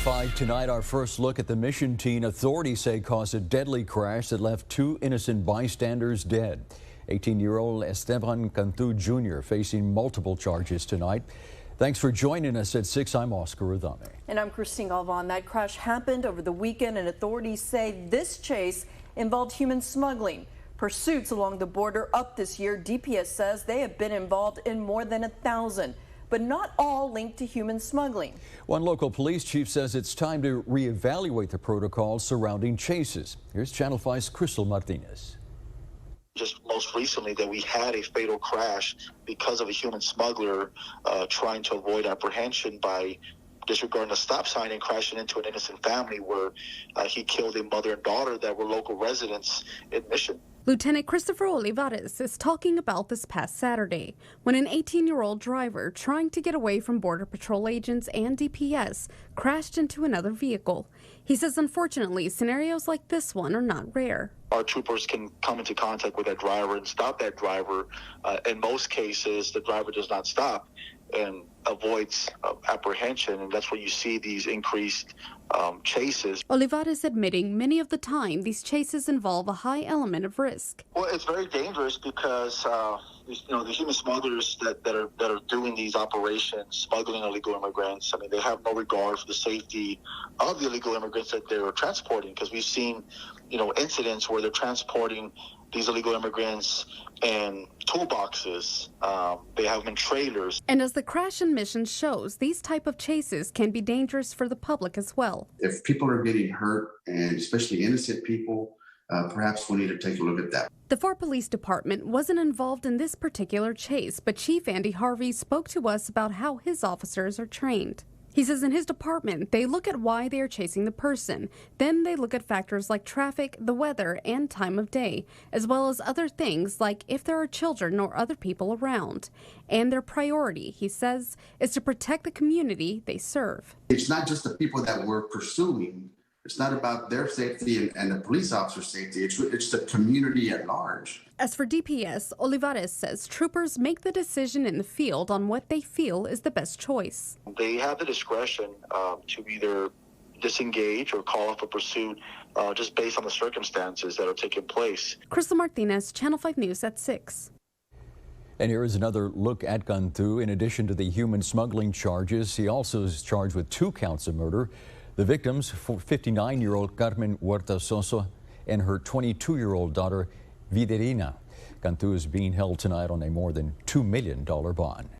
5 tonight, our first look at the Mission teen authorities say caused a deadly crash that left 2 innocent bystanders dead. 18-year-old Esteban Cantu Jr. facing multiple charges tonight. Thanks for joining us at 6. I'm Oscar Adame. And I'm Christine Galvan. That crash happened over the weekend, and authorities say this chase involved human smuggling. Pursuits along the border up this year. DPS says they have been involved in more than 1,000. But not all linked to human smuggling. One local police chief says it's time to reevaluate the protocols surrounding chases. Here's Channel 5's Crystal Martinez. Just most recently that we had a fatal crash because of a human smuggler trying to avoid apprehension by disregarding a stop sign and crashing into an innocent family where he killed a mother and daughter that were local residents in Mission. Lieutenant Christopher Olivares is talking about this past Saturday when an 18-year-old driver trying to get away from Border Patrol agents and DPS crashed into another vehicle. He says unfortunately scenarios like this one are not rare. Our troopers can come into contact with that driver and stop that driver. In most cases, the driver does not stop and avoids apprehension, and that's where you see these increased chases. Olivares admitting many of the time these chases involve a high element of risk. Well, it's very dangerous because the human smugglers that are doing these operations, smuggling illegal immigrants, I mean, they have no regard for the safety of the illegal immigrants that they're transporting, because we've seen, incidents where they're transporting these illegal immigrants in toolboxes. They have them in trailers. And as the crash in Mission shows, these type of chases can be dangerous for the public as well. If people are getting hurt, and especially innocent people, perhaps we need to take a look at that. The Fort Police Department wasn't involved in this particular chase, but Chief Andy Harvey spoke to us about how his officers are trained. He says in his department, they look at why they are chasing the person. Then they look at factors like traffic, the weather, and time of day, as well as other things like if there are children or other people around. And their priority, he says, is to protect the community they serve. It's not just the people that we're pursuing. It's not about their safety and the police officer's safety. It's the community at large. As for DPS, Olivares says troopers make the decision in the field on what they feel is the best choice. They have the discretion to either disengage or call off a pursuit just based on the circumstances that are taking place. Crystal Martinez, Channel 5 News at 6. And here is another look at Cantu. In addition to the human smuggling charges, he also is charged with 2 counts of murder. The victims, 59-year-old Carmen Huerta Sosa and her 22-year-old daughter, Viderina. Cantu is being held tonight on a more than $2 million bond.